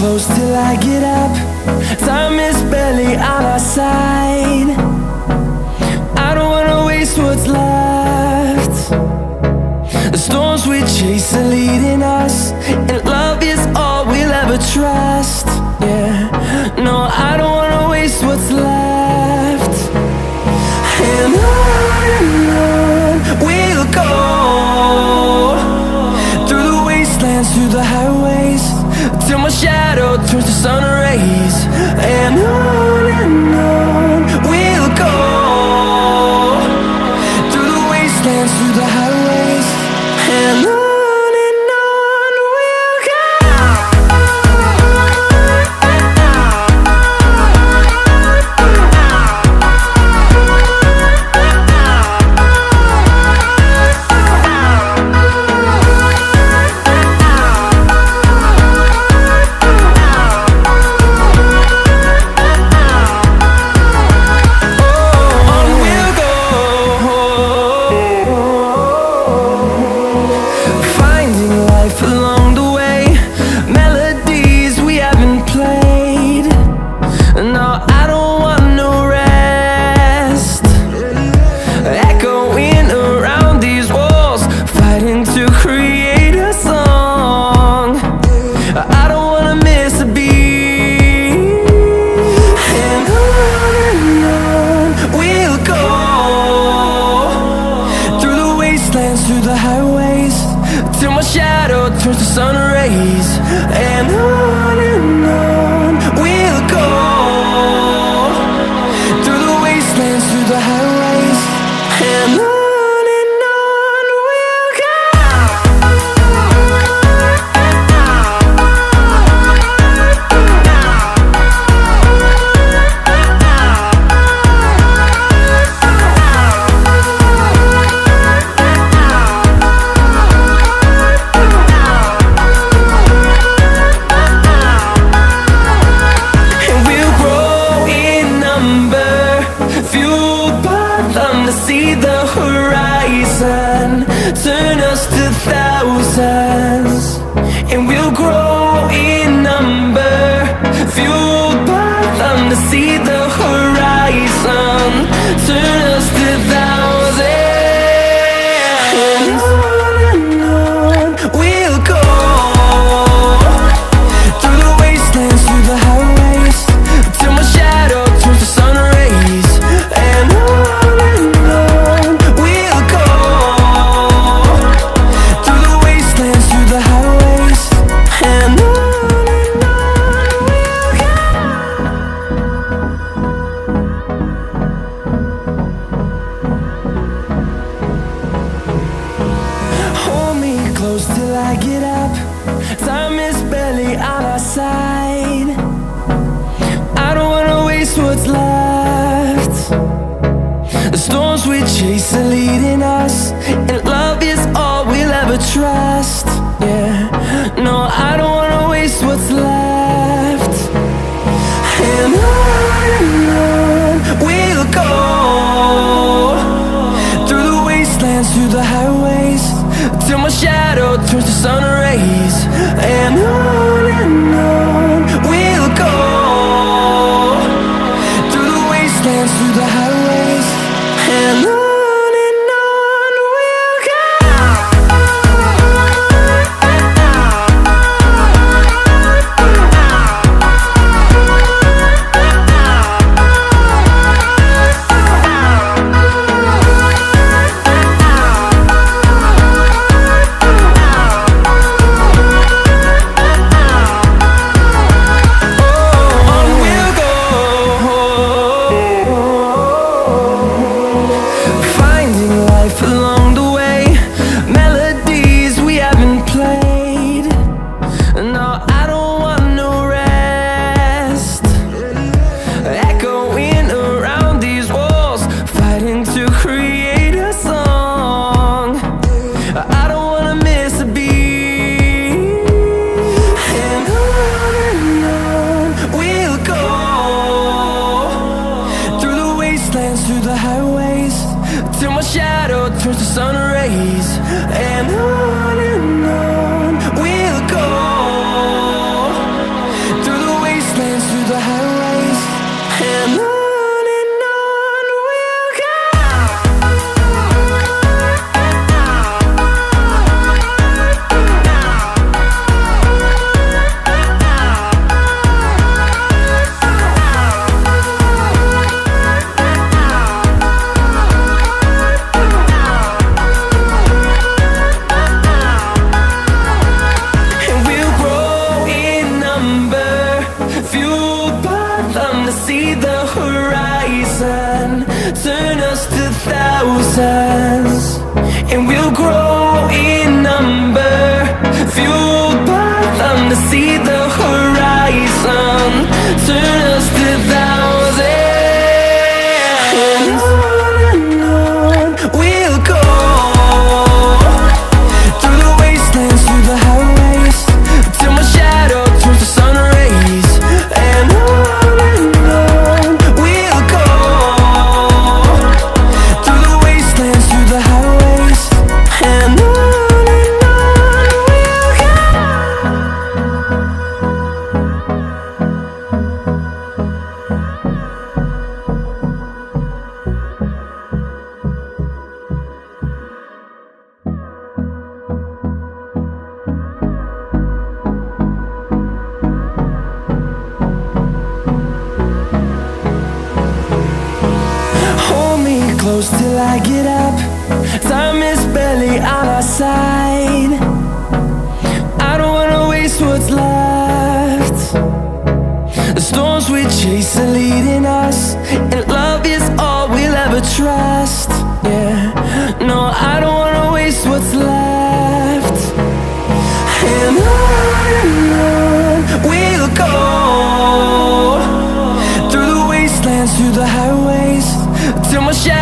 close till I get up. Time is barely on our side. I don't wanna waste what's left. The storms we chase are leading us, and love is all we'll ever trust. Yeah, no, I don't wanna waste what's left. And on we'll go, through the wastelands, through the highways, till my shadow turns to sun rays. And on we'll go, through the wastelands, through the highways, and on we'll go. Through the highways, till my shadow turns to sun rays. And on we'll go, through the wastelands, through the highways, and on we'll go. See the horizon, turn us to thousands, and we'll grow in number, fueled by them. To see the horizon, turn us to thousands, and on we'll go, through the wastelands, through the highways, till my shadow turns to sun rays. And close till I get up. Time is barely on our side. I don't wanna waste what's left. The storms we chase are leading us, and love is all we'll ever trust. Yeah, no, I don't wanna waste what's left. And on we'll go, through the wastelands, through the highways, till my shadow turns to sun rays. And on we'll go, through the wastelands, through the highways, and on we'll go. thousands, and we'll grow in number, fueled by them to see the horizon, turn us to thousands. And on we'll go, through the wastelands, through the highways, till my shadow turns to sun rays. And on we'll go, through the wastelands, through the highways. And on we'll go. Hold me close till I get up. Time is barely on our side. I don't wanna waste what's left. The storms we chase are leading us, and love is all we'll ever trust. Yeah, no, I don't wanna waste what's left. And on we'll go, through the wastelands, through the highways, till my shadow